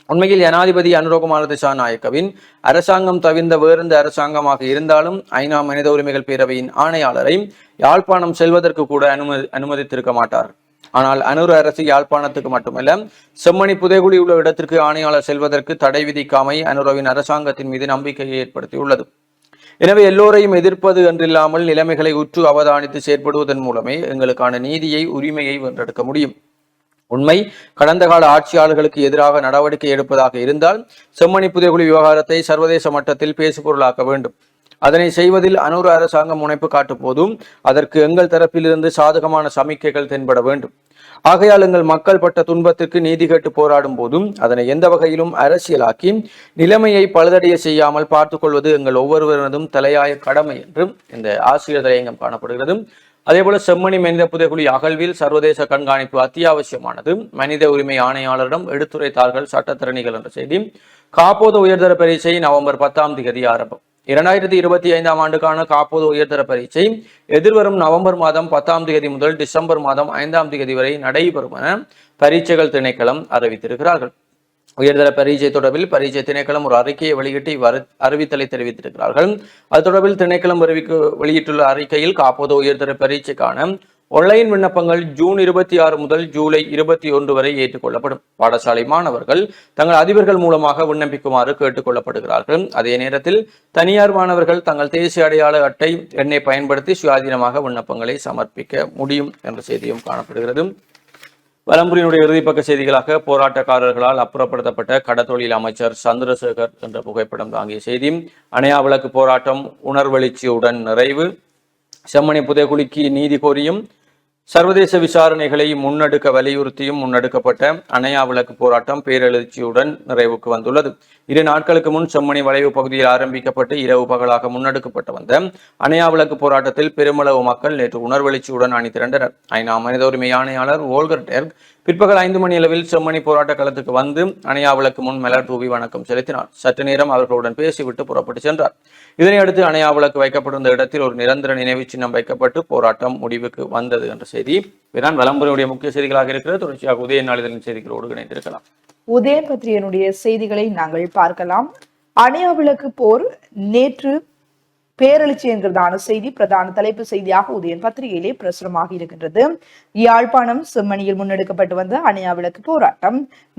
B: உண்மையில் ஜனாதிபதி அனுரகுமார திசாநாயக்கவின் அரசாங்கம் தவிர்ந்த வேறெந்த அரசாங்கமாக இருந்தாலும் ஐநா மனித உரிமைகள் பேரவையின் ஆணையாளரை யாழ்ப்பாணம் செல்வதற்கு கூட அனுமதித்திருக்க மாட்டார். ஆனால் அனுர அரசு யாழ்ப்பாணத்துக்கு மட்டுமல்ல, செம்மணி புதைகுழி உள்ள இடத்திற்கு ஆணையாளர் செல்வதற்கு தடை விதிக்காமை அனுரவின் அரசாங்கத்தின் மீது நம்பிக்கையை ஏற்படுத்தியுள்ளது. எனவே எல்லோரையும் எதிர்ப்பது என்றில்லாமல் நிலைமைகளை உற்று அவதானித்து செயற்படுவதன் மூலமே எங்களுக்கான நீதியை, உரிமையை வென்றெடுக்க முடியும். உண்மை, கடந்த கால ஆட்சியாளர்களுக்கு எதிராக நடவடிக்கை எடுப்பதாக இருந்தால் செம்மணி புதைகுழி விவகாரத்தை சர்வதேச மட்டத்தில் பேசுபொருளாக்க வேண்டும். அதனை செய்வதில் அனுர அரசாங்கம் முனைப்பு காட்டும் போதும் அதற்கு எங்கள் தரப்பிலிருந்து சாதகமான சமிக்கைகள் தென்பட வேண்டும். ஆகையால் எங்கள் மக்கள் பட்ட துன்பத்திற்கு நீதி கேட்டு போராடும் போதும் அதனை எந்த வகையிலும் அரசியலாக்கி நிலைமையை பழுதடைய செய்யாமல் பார்த்துக் கொள்வது எங்கள் ஒவ்வொருவரதும் தலையாய கடமை என்று இந்த ஆசிரியர் தலையங்கம் காணப்படுகிறது. அதேபோல செம்மணி மனித புதைகுழி அகழ்வில் சர்வதேச கண்காணிப்பு அத்தியாவசியமானது, மனித உரிமை ஆணையாளரிடம் எடுத்துரைத்தார்கள் சட்டத்திறனிகள் என்ற செய்தி. காப்போது உயர்தர பரீட்சை நவம்பர் 10 ஆரம்பம். 2025 ஆண்டுக்கான காப்போது உயர்தர பரீட்சை எதிர்வரும் நவம்பர் மாதம் 10 முதல் டிசம்பர் மாதம் 5 வரை நடைபெறும் என பரீட்சைகள் திணைக்களம் அறிவித்திருக்கிறார்கள். உயர்தர பரீட்சை தொடர்பில் பரீட்சை திணைக்களம் ஒரு அறிக்கையை வெளியிட்டு அறிவித்தலை தெரிவித்திருக்கிறார்கள். அது தொடர்பில் திணைக்களம் வெளியிட்டுள்ள அறிக்கையில் காப்போது உயர்தர பரீட்சைக்கான ஆன்லைன் விண்ணப்பங்கள் ஜூன் 26 முதல் ஜூலை 21 வரை ஏற்றுக்கொள்ளப்படும். பாடசாலை மாணவர்கள் தங்கள் அதிபர்கள் மூலமாக விண்ணப்பிக்குமாறு கேட்டுக் கொள்ளப்படுகிறார்கள். அதே நேரத்தில் தனியார் மாணவர்கள் தங்கள் தேசிய அடையாள அட்டை எண்ணை பயன்படுத்தி சுயாதீனமாக விண்ணப்பங்களை சமர்ப்பிக்க முடியும் என்ற செய்தியும் காணப்படுகிறது. வலம்புரியினுடைய இறுதிப்பக்க செய்திகளாக போராட்டக்காரர்களால் அப்புறப்படுத்தப்பட்ட கடத்தொழில் அமைச்சர் சந்திரசேகர் என்ற புகைப்படம் தாங்கிய செய்தி. அணையா விளக்கு போராட்டம் உணர்வெழுச்சியுடன் நிறைவு. செம்மணி புதைகுழிக்கு நீதி கோரியும் சர்வதேச விசாரணைகளை முன்னெடுக்க வலியுறுத்தியும் முன்னெடுக்கப்பட்ட அணையா விளக்கு போராட்டம் பேரெழுச்சியுடன் நிறைவுக்கு வந்துள்ளது. 2 நாட்களுக்கு முன் செம்மணி வளைவு பகுதியில் ஆரம்பிக்கப்பட்டு இரவு பகலாக முன்னெடுக்கப்பட்டு வந்த அணையா விளக்கு போராட்டத்தில் பெருமளவு மக்கள் நேற்று உணர்வெழுச்சியுடன் அணி திரண்டனர். ஐநா மனித உரிமை ஆணையாளர் வோல்கர் டெர்க் பிற்பகல் 5 மணி அளவில் செம்மணி போராட்ட களத்துக்கு வந்து அணையா விளக்கு முன் மலர் தூவி வணக்கம் செலுத்தினார். சற்று நேரம் அவர்களுடன் பேசிவிட்டு புறப்பட்டு சென்றார். இதனையடுத்து அணையா விளக்கு வைக்கப்பட்டிருந்த இடத்தில் ஒரு நிரந்தர நினைவு சின்னம் வைக்கப்பட்டு போராட்டம் முடிவுக்கு வந்தது என்ற செய்தி இதுதான் வலம்புரியுடைய முக்கிய செய்திகளாக இருக்கிறது. தொடர்ச்சியாக உதய நாளிதழின் செய்திகளோடு இணைந்திருக்கலாம்.
A: உதயன் பத்திரிகையினுடைய செய்திகளை நாங்கள் பார்க்கலாம். அணையா விளக்கு போர் நேற்று பேரெழுச்சி என்கிறதான செய்தி பிரதான தலைப்பு செய்தியாக உதயன் பத்திரிகையிலே பிரசுரமாக இருக்கின்றது. யாழ்ப்பாணம் செம்மணியில் முன்னெடுக்கப்பட்டு வந்த அணையா விளக்கு போராட்டம்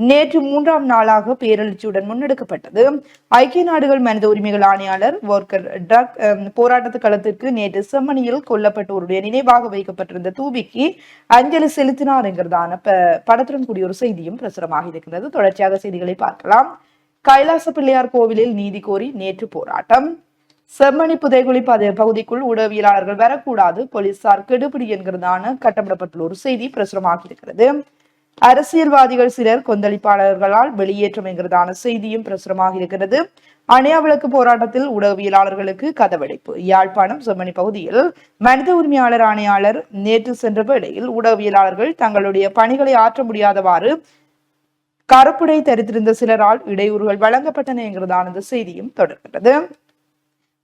A: நேற்று 3ஆம் நாளாக பேரெழுச்சியுடன் முன்னெடுக்கப்பட்டது. ஐக்கிய நாடுகள் மனித உரிமைகள் ஆணையாளர் வோல்கர் டெர்க் போராட்டத்து களத்திற்கு நேற்று செம்மணியில் கொல்லப்பட்டோருடைய நினைவாக வைக்கப்பட்டிருந்த தூபிக்கு அஞ்சலி செலுத்தினார் என்கிறதான படத்துடன் கூடிய ஒரு செய்தியும் பிரசுரமாக இருக்கின்றது. தொடர்ச்சியாக செய்திகளை பார்க்கலாம். கைலாச பிள்ளையார் கோவிலில் நீதி கோரி நேற்று போராட்டம். செம்மணி புதைகுழி பகுதிக்குள் உடவியலாளர்கள் வரக்கூடாது, போலீசார் கெடுபிடி என்கிறதான கட்டமிடப்பட்டுள்ள ஒரு செய்தி பிரசுரமாக இருக்கிறது. அரசியல்வாதிகள் சிலர் கொந்தளிப்பாளர்களால் வெளியேற்றம் என்கிறதான செய்தியும் பிரசுரமாக இருக்கிறது. அணையா விளக்கு போராட்டத்தில் உடவியலாளர்களுக்கு கதவடைப்பு. யாழ்ப்பாணம் செம்மணி பகுதியில் மனித உரிமையாளர் ஆணையாளர் நேற்று சென்ற வேளையில் உடவியலாளர்கள் தங்களுடைய பணிகளை ஆற்ற முடியாதவாறு கருப்புடை தரித்திருந்த சிலரால் இடையூறுகள் வழங்கப்பட்டன என்கிறதான செய்தியும் தொடர்கிறது.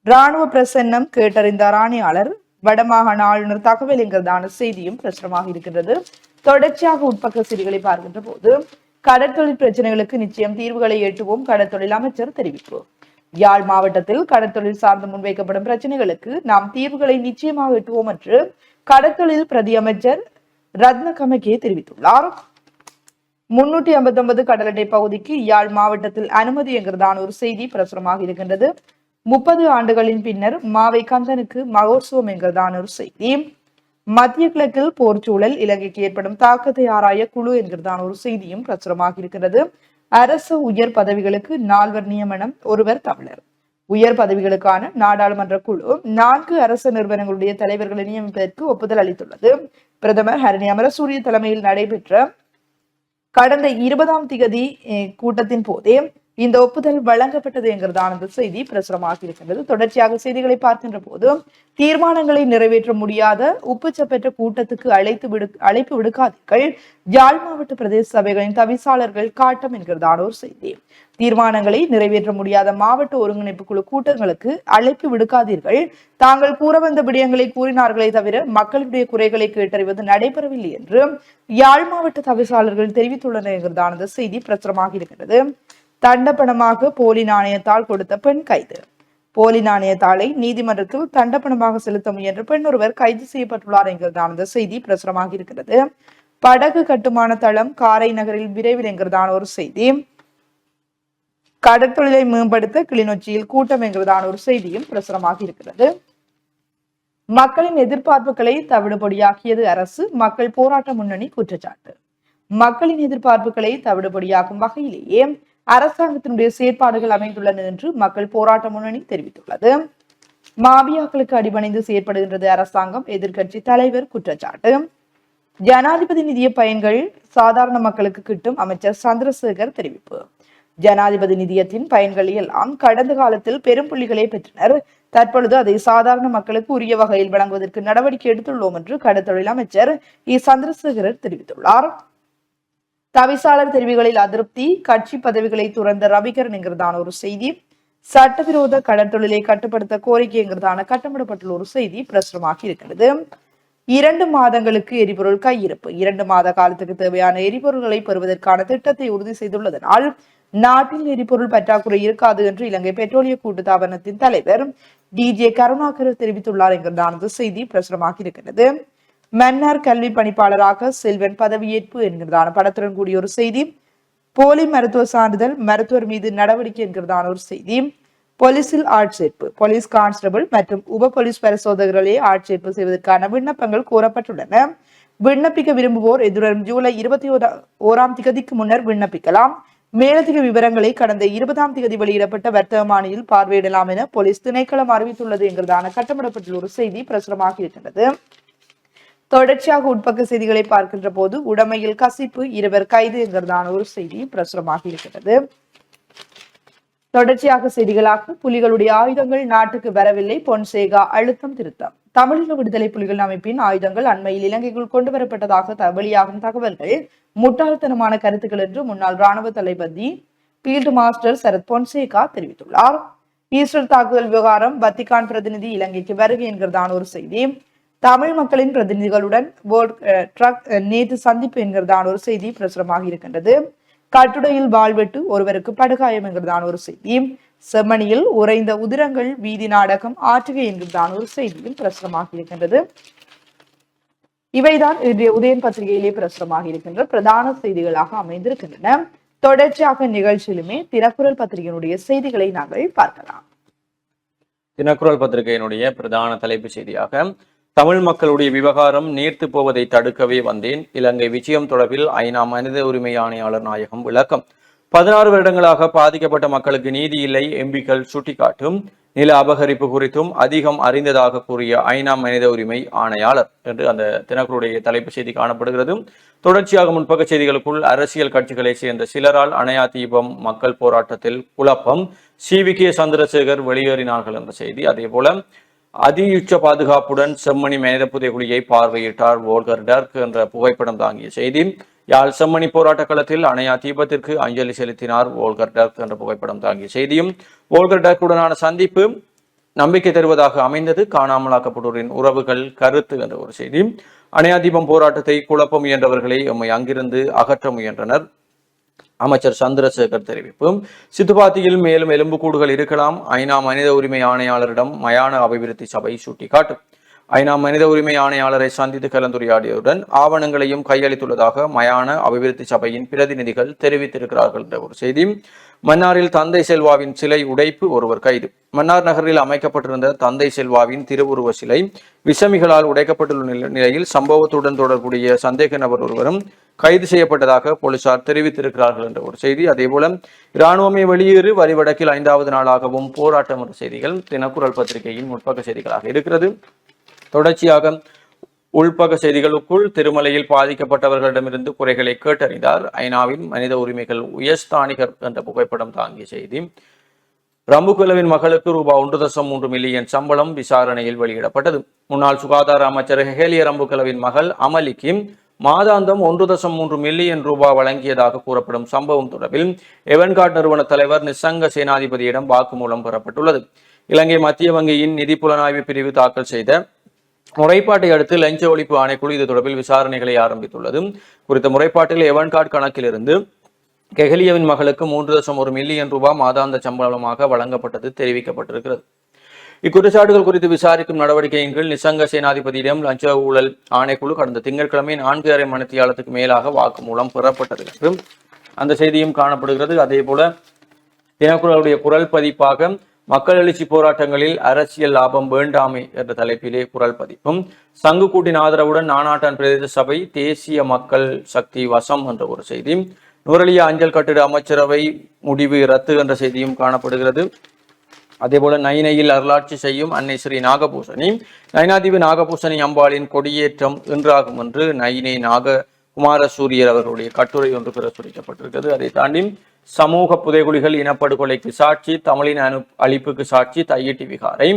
A: இராணுவ பிரசன்னம் கேட்டறிந்தார் ஆணையாளர், வடமாகாண ஆளுநர் தகவல் என்கிறதான செய்தியும் பிரசுரமாக இருக்கின்றது. தொடர்ச்சியாக உட்பக்க செய்திகளை பார்க்கின்ற போது கடற்தொழில் பிரச்சனைகளுக்கு நிச்சயம் தீர்வுகளை எட்டுவோம், கடற்தொழில் அமைச்சர் தெரிவிப்பு. யாழ் மாவட்டத்தில் கடற்தொழில் சார்ந்து முன்வைக்கப்படும் பிரச்சனைகளுக்கு நாம் தீர்வுகளை நிச்சயமாக எட்டுவோம் என்று கடற்தொழில் பிரதி அமைச்சர் ரத்ன கமகே தெரிவித்துள்ளார். 359 கடலட்டை பகுதிக்கு யாழ் மாவட்டத்தில் அனுமதி என்கிறதான ஒரு செய்தி பிரசுரமாக இருக்கின்றது. 30 ஆண்டுகளின் பின்னர் மாவை கந்தனுக்கு மகோத்சவம் என்கிறதான ஒரு செய்தி. மத்திய கிழக்கில் போர் சூழல் இலங்கைக்கு ஏற்படும் தாக்கத்தை ஆராய குழு என்கிறதான ஒரு செய்தியும் பிரசுரமாக இருக்கிறது. அரசு உயர் பதவிகளுக்கு 4 நியமனம், 1 தமிழர். உயர் பதவிகளுக்கான நாடாளுமன்ற குழு 4 அரசு நிறுவனங்களுடைய தலைவர்களை நியமிப்பதற்கு ஒப்புதல் அளித்துள்ளது. பிரதமர் ஹரணி அமரசூரிய தலைமையில் நடைபெற்ற கடந்த 20ஆம் திகதி கூட்டத்தின் போதே இந்த ஒப்புதல் வழங்கப்பட்டது என்கிறதான செய்தி பிரசுரமாக இருக்கின்றது. தொடர்ச்சியாக செய்திகளை பார்க்கின்ற போது தீர்மானங்களை நிறைவேற்ற முடியாத உப்புச்சப்பெற்ற கூட்டத்துக்கு அழைப்பு விடுக்காதீர்கள், யாழ் மாவட்ட பிரதேச சபைகளின் தவிசாளர்கள் காட்டம் என்கிறதான ஒரு செய்தி. தீர்மானங்களை நிறைவேற்ற முடியாத மாவட்ட ஒருங்கிணைப்பு குழு கூட்டங்களுக்கு அழைப்பு விடுக்காதீர்கள், தாங்கள் கூற வந்த விடயங்களை கூறினார்களே தவிர மக்களுடைய குறைகளை கேட்டறிவது நடைபெறவில்லை என்று யாழ் மாவட்ட தவிசாளர்கள் தெரிவித்துள்ளனர் என்கிறதான செய்தி பிரசுரமாக இருக்கிறது. தண்டப்பணமாக போலி நாணயத்தால் கொடுத்த பெண் கைது. போலி நாணயத்தாளை நீதிமன்றத்தில் தண்டப்பணமாக செலுத்த முயன்ற பெண் ஒருவர் கைது செய்யப்பட்டுள்ளார் என்கிறதான செய்தி பிரசுரமாக இருக்கிறது. படகு கட்டுமான தளம் காரை நகரில் விரைவில் என்கிறதான ஒரு செய்தி. கடற்தொழிலை மேம்படுத்த கிளிநொச்சியில் கூட்டம் என்கிறதான ஒரு செய்தியும் பிரசுரமாக இருக்கிறது. மக்களின் எதிர்பார்ப்புகளை தவிடுபடியாக்கியது அரசு, மக்கள் போராட்ட முன்னணி குற்றச்சாட்டு. மக்களின் எதிர்பார்ப்புகளை தவிடுபடியாக்கும் வகையிலேயே அரசாங்கத்தினுடைய செயற்பாடுகள் அமைந்துள்ளன என்று மக்கள் போராட்ட முன்னணி தெரிவித்துள்ளது. மாபியாக்களுக்கு அடிபணிந்து செயற்படுகின்றது அரசாங்கம், எதிர்க்கட்சி தலைவர் குற்றச்சாட்டு. ஜனாதிபதி நிதிய பயன்கள் சாதாரண மக்களுக்கு கிட்டும், அமைச்சர் சந்திரசேகர் தெரிவிப்பு. ஜனாதிபதி நிதியத்தின் பயன்கள் எல்லாம் கடந்த காலத்தில் பெரும் புள்ளிகளை பெற்றனர், தற்பொழுது அதை சாதாரண மக்களுக்கு உரிய வகையில் வழங்குவதற்கு நடவடிக்கை எடுத்துள்ளோம் என்று கடற்தொழில் அமைச்சர் சந்திரசேகரர் தெரிவித்துள்ளார். தவிசாளர் தெரிவுகளில் அதிருப்தி, கட்சி பதவிகளை துறந்த ரவிகரன் என்கிறதான ஒரு செய்தி. சட்டவிரோத கடற்தொழிலை கட்டுப்படுத்த கோரிக்கை என்கிறதான கட்டமிடப்பட்டுள்ள ஒரு செய்தி பிரசுரமாக இருக்கிறது. 2 மாதங்களுக்கு எரிபொருள் கையிருப்பு. 2 மாத காலத்துக்கு தேவையான எரிபொருள்களை பெறுவதற்கான திட்டத்தை உறுதி செய்துள்ளதனால் நாட்டில் எரிபொருள் பற்றாக்குறை இருக்காது என்று இலங்கை பெட்ரோலிய கூட்டுத்தாபனத்தின் தலைவர் DJ கருணாகர் தெரிவித்துள்ளார் என்கிறதான செய்தி பிரசுரமாக இருக்கிறது. மன்னார் கல்வி பணிப்பாளராக செல்வன் பதவியேற்பு என்கிறதான படத்துடன் கூடிய ஒரு செய்தி. போலி மருத்துவ சான்றிதழ், மருத்துவர் மீது நடவடிக்கை என்கிறதான ஒரு செய்தி. போலீசில் ஆட்சேர்ப்பு, போலீஸ் கான்ஸ்டபிள் மற்றும் உப போலீஸ் பரிசோதகர்களே ஆட்சேர்ப்பு செய்வதற்கான விண்ணப்பங்கள் கோரப்பட்டுள்ளன. விண்ணப்பிக்க விரும்புவோர் எதிர்வரும் ஜூலை 21ஆம் தேதிக்கு முன்னர் விண்ணப்பிக்கலாம். மேலதிக விவரங்களை கடந்த 20ஆம் தேதி வெளியிடப்பட்ட வர்த்தமானியில் பார்வையிடலாம் என போலீஸ் திணைக்களம் அறிவித்துள்ளது என்கிறதான கட்டமிடப்பட்டுள்ள ஒரு செய்தி பிரசுரமாக இருக்கின்றது. தொடர்ச்சியாக உட்பக்க செய்திகளை பார்க்கின்ற போது உடைமையில் கசிப்பு, 2 கைது என்கிறதான ஒரு செய்தி பிரசுரமாக இருக்கிறது. தொடர்ச்சியாக செய்திகளாக புலிகளுடைய ஆயுதங்கள் நாட்டுக்கு வரவில்லை, பொன்சேகா அழுத்தம் திருத்தம். தமிழீழ விடுதலை புலிகள் அமைப்பின் ஆயுதங்கள் அண்மையில் இலங்கைக்குள் கொண்டு வரப்பட்டதாக வெளியாகும் தகவல்கள் முட்டாள்தனமான கருத்துக்கள் என்று முன்னாள் ராணுவ தளபதி பீல்டு மாஸ்டர் சரத் பொன்சேகா தெரிவித்துள்ளார். ஈஸ்டர் தாக்குதல் விவகாரம், வத்திகான் பிரதிநிதி இலங்கைக்கு வருகை என்கிறதான ஒரு செய்தி. தமிழ் மக்களின் பிரதிநிதிகளுடன் நேற்று சந்திப்பு என்கிறதான ஒரு செய்தி பிரசுரமாக இருக்கின்றது. கட்டுடையில் வாழ்வெட்டு, ஒருவருக்கு படுகாயம் என்கிறதான ஒரு செய்தி. செம்மணியில் உறைந்த உதிரங்கள், வீதி நாடகம், ஆற்றுகை என்கிறதான ஒரு செய்தியும் பிரசுரமாக இருக்கின்றது. இவைதான் இன்றைய உதயன் பத்திரிகையிலே பிரசுரமாக இருக்கின்ற பிரதான செய்திகளாக அமைந்திருக்கின்றன. தொடர்ச்சியாக நிகழ்ச்சியிலுமே தினக்குரல் பத்திரிகையினுடைய செய்திகளை நாங்கள் பார்க்கலாம்.
B: தினக்குரல் பத்திரிகையினுடைய பிரதான தலைப்பு செய்தியாக, தமிழ் மக்களுடைய விவகாரம் நீர்த்து போவதை தடுக்கவே வந்தேன், இலங்கை விஜயம் தொடர்பில் ஐநா மனித உரிமை ஆணையாளர் நாயகம் விளக்கம். 16 வருடங்களாக பாதிக்கப்பட்ட மக்களுக்கு நீதி இல்லை, எம்பிக்கள் சுட்டிக்காட்டும். நில அபகரிப்பு குறித்தும் அதிகம் அறிந்ததாக கூறிய ஐநா மனித உரிமை ஆணையாளர் என்று அந்த தினக்குரலுடைய தலைப்பு செய்தி காணப்படுகிறது. தொடர்ச்சியாக முன்பக்க செய்திகளுக்குள் அரசியல் கட்சிகளை சேர்ந்த சிலரால் அணையா தீபம் மக்கள் போராட்டத்தில் குழப்பம், CVK சந்திரசேகர் வெளியேறினார்கள் என்ற செய்தி. அதே போல அதியுச்ச பாதுகாப்புடன் செம்மணி மனித புதைகுழியை பார்வையிட்டார் வோல்கர் டர்க் என்ற புகைப்படம் தாங்கிய செய்தி. யாழ் செம்மணி போராட்ட களத்தில் அணையா தீபத்திற்கு அஞ்சலி செலுத்தினார் வோல்கர் டர்க் என்ற புகைப்படம் தாங்கிய செய்தியும். வோல்கர் டர்க்குடனான சந்திப்பு நம்பிக்கை தருவதாக அமைந்தது, காணாமலாக்கப்பட்டோரின் உறவுகள் கருத்து என்ற ஒரு செய்தி. அணையா தீபம் போராட்டத்தை குழப்ப முயன்றவர்களை எம்மை அங்கிருந்து அகற்ற முயன்றனர், அமைச்சர் சந்திரசேகர் தெரிவிப்பு. சித்துப்பாத்தியில் மேலும் எலும்புக்கூடுகள் இருக்கலாம், ஐநா மனித உரிமை ஆணையாளரிடம் மயான அபிவிருத்தி சபை சுட்டிக்காட்டும். ஐநா மனித உரிமை ஆணையாளரை சந்தித்து கலந்துரையாடியவுடன் ஆவணங்களையும் கையளித்துள்ளதாக மயான அபிவிருத்தி சபையின் பிரதிநிதிகள் தெரிவித்திருக்கிறார்கள் என்ற ஒரு செய்தி. மன்னாரில் தந்தை செல்வாவின் சிலை உடைப்பு, ஒருவர் கைது. மன்னார் நகரில் அமைக்கப்பட்டிருந்த தந்தை செல்வாவின் திருவுருவ சிலை விசமிகளால் உடைக்கப்பட்டுள்ள நிலையில் சம்பவத்துடன் தொடர்புடைய சந்தேக நபர் ஒருவரும் கைது செய்யப்பட்டதாக போலீசார் தெரிவித்திருக்கிறார்கள் என்ற ஒரு செய்தி. அதே போல இராணுவமே வெளியேறு, வரிவடக்கில் 5வது நாளாகவும் போராட்டம் என்ற செய்திகள் தினக்குரல் பத்திரிகையின் முற்பக்க செய்திகளாக இருக்கிறது. தொடர்ச்சியாக உள்பக்க செய்திகளுக்குள் திருமலையில் பாதிக்கப்பட்டவர்களிடமிருந்து குறைகளை கேட்டறிந்தார் ஐநாவின் மனித உரிமைகள் உயர்ஸ்தானிகர் என்ற புகைப்படம் தாங்கிய செய்தி. ரம்புக்குலவின் மகளுக்கு ரூபாய் 1.3 மில்லியன் சம்பளம் விசாரணையில் வெளியிடப்பட்டது. முன்னாள் சுகாதார அமைச்சர் ஹெலிய ரம்புக்குலவின் மகள் அமலிக்கு மாதாந்தம் 1.3 மில்லியன் ரூபாய் வழங்கியதாக கூறப்படும் சம்பவம் தொடர்பில் எவன்கார்ட் நிறுவன தலைவர் நிசங்க சேனாதிபதியிடம் வாக்குமூலம் பெறப்பட்டுள்ளது. இலங்கை மத்திய வங்கியின் நிதி புலனாய்வு பிரிவு தாக்கல் செய்த முறைப்பாட்டை அடுத்து லஞ்ச ஒழிப்பு ஆணைக்குழு இது தொடர்பில் விசாரணைகளை ஆரம்பித்துள்ளது. குறித்த முறைப்பாட்டில் எவன்கார்ட் கணக்கிலிருந்து கெஹலியவின் மகளுக்கு 3.1 மில்லியன் ரூபாய் மாதாந்த சம்பளமாக வழங்கப்பட்டது தெரிவிக்கப்பட்டிருக்கிறது. இக்குற்றச்சாட்டுகள் குறித்து விசாரிக்கும் நடவடிக்கையின் கீழ் நிசங்க சேனாதிபதியிடம் லஞ்ச ஊழல் ஆணைக்குழு கடந்த திங்கட்கிழமை 4.5 மணித்தியாலத்துக்கு மேலாக வாக்குமூலம் பெறப்பட்டது என்று அந்த செய்தியும் காணப்படுகிறது. அதே போல தினக்குரலுடைய குரல் பதிப்பாக மக்கள் எழுச்சி போராட்டங்களில் அரசியல் லாபம் வேண்டாமே என்ற தலைப்பிலே குரல் பதிப்பும், சங்கு கூட்டின் ஆதரவுடன் நானாட்டான் பிரதேச சபை தேசிய மக்கள் சக்தி வசம் என்ற ஒரு செய்தி. நுரலியா அஞ்சல் கட்டிட அமைச்சரவை முடிவு ரத்து என்ற செய்தியும் காணப்படுகிறது. அதேபோல நைனையில் அருளாட்சி செய்யும் அன்னை ஸ்ரீ நாகபூசணி, நைனாதீவு நாகபூசணி அம்பாளின் கொடியேற்றம் இன்றாகும் என்று நைனை நாக குமாரசூரியர் அவர்களுடைய கட்டுரை ஒன்று பிரசுரிக்கப்பட்டிருக்கிறது. அதை தாண்டி சமூக புதைகுழிகள் இனப்படுகொலைக்கு சாட்சி, தமிழின் அழிப்புக்கு சாட்சி தையிட்டி விகாரை,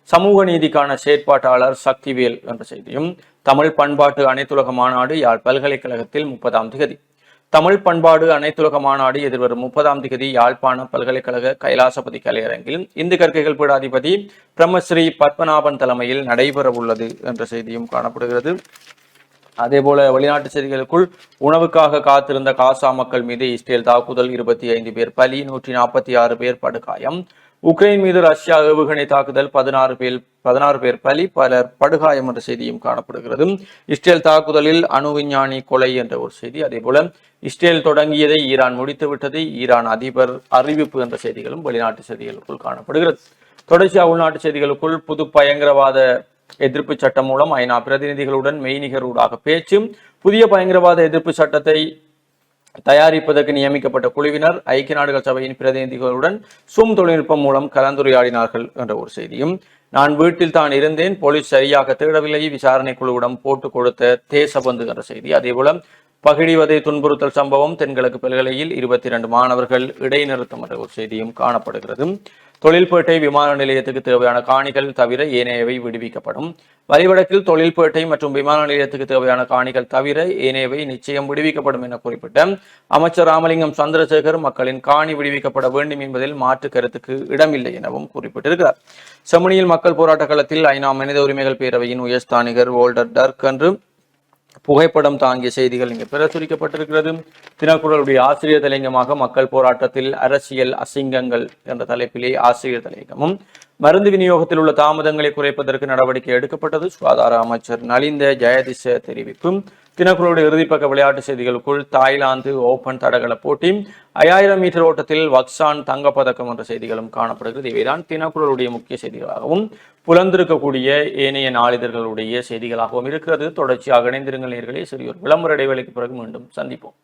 B: சமூக நீதிக்கான செயற்பாட்டாளர் சக்திவேல் என்ற செய்தியும். தமிழ் பண்பாட்டு அனைத்துலக மாநாடு யாழ் பல்கலைக்கழகத்தில் 30ஆம் தேதி. தமிழ் பண்பாடு அனைத்துலக மாநாடு எதிர்வரும் 30ஆம் தேதி யாழ்ப்பாண பல்கலைக்கழக கைலாசபதி கலையரங்கில் இந்து கற்கைகள் பீடாதிபதி பிரம்மஸ்ரீ பத்மநாபன் தலைமையில் நடைபெற உள்ளது என்ற செய்தியும் காணப்படுகிறது. அதே போல வெளிநாட்டு செய்திகளுக்குள் உணவுக்காக காத்திருந்த காசா மக்கள் மீது இஸ்ரேல் தாக்குதல், 25 பேர் பலி, 146 பேர் படுகாயம். உக்ரைன் மீது ரஷ்யா ஏவுகணை தாக்குதல் 16 பேர் பலி, பலர் படுகாயம் என்ற செய்தியும் காணப்படுகிறது. இஸ்ரேல் தாக்குதலில் அணு விஞ்ஞானி கொலை என்ற ஒரு செய்தி. அதே போல இஸ்ரேல் தொடங்கியதை ஈரான் முடித்துவிட்டது, ஈரான் அதிபர் அறிவிப்பு என்ற செய்திகளும் வெளிநாட்டு செய்திகளுக்குள் காணப்படுகிறது. தொடர்ச்சியாக உள்நாட்டு செய்திகளுக்குள் புது பயங்கரவாத எதிர்ப்பு சட்டம் மூலம் ஐநா பிரதிநிதிகளுடன் மெய்நிகரூடாக பேச்சு. புதிய பயங்கரவாத எதிர்ப்பு சட்டத்தை தயாரிப்பதற்கு நியமிக்கப்பட்ட குழுவினர் ஐக்கிய நாடுகள் சபையின் பிரதிநிதிகளுடன் சூம் தொழில்நுட்பம் மூலம் கலந்துரையாடினார்கள் என்ற ஒரு செய்தியும், நான் வீட்டில் தான் இருந்தேன், போலீஸ் சரியாக தேடவில்லை, விசாரணை குழுவிடம் போட்டு கொடுத்த தேசபந்து என்ற செய்தி. அதேபோல பகிடிவதை துன்புறுத்தல் சம்பவம், தென்கிழக்கு பல்கலையில் 22 மாணவர்கள் இடைநிறுத்தம் என்ற ஒரு செய்தியும் காணப்படுகிறது. தொழில்பேட்டை விமான நிலையத்துக்கு தேவையான காணிகள் தவிர ஏனையவை விடுவிக்கப்படும். வலிவடக்கில் தொழில்பேட்டை மற்றும் விமான நிலையத்துக்கு தேவையான காணிகள் தவிர ஏனையவை நிச்சயம் விடுவிக்கப்படும் என குறிப்பிட்ட அமைச்சர் ராமலிங்கம் சந்திரசேகர் மக்களின் காணி விடுவிக்கப்பட வேண்டும் என்பதில் மாற்று கருத்துக்கு இடமில்லை எனவும் குறிப்பிட்டிருக்கிறார். செம்மணியில் மக்கள் போராட்ட களத்தில் ஐநா மனித உரிமைகள் பேரவையின் உயர்ஸ்தானிகர் வோல்டர் டர்க் என்று புகைப்படம் தாங்கிய செய்திகள் இங்கு பிரசுரிக்கப்பட்டிருக்கிறது. தினக்குரலுடைய ஆசிரியர் தலையங்கமாக மக்கள் போராட்டத்தில் அரசியல் அசிங்கங்கள் என்ற தலைப்பிலே ஆசிரியர் தலையங்கமும், மருந்து விநியோகத்தில் உள்ள தாமதங்களை குறைப்பதற்கு நடவடிக்கை எடுக்கப்பட்டது, சுகாதார அமைச்சர் நலிந்த ஜெயதிச தெரிவிக்கும். தினக்குரலுடைய இறுதிப்பக்க விளையாட்டு செய்திகளுக்குள் தாய்லாந்து ஓபன் தடகள போட்டி, 5000 மீட்டர் ஓட்டத்தில் வக்சான் தங்கப்பதக்கம் என்ற செய்திகளும் காணப்படுகிறது. இவைதான் தினக்குரலுடைய முக்கிய செய்திகளாகவும் புலந்திருக்கக்கூடிய ஏனைய நாளிதழ்களுடைய செய்திகளாகவும் இருக்கிறது. தொடர்ச்சியாக இணைந்திருங்கள் நேயர்களே. சிறியோர் விளம்பர இடைவேளைக்கு பிறகு மீண்டும் சந்திப்போம்.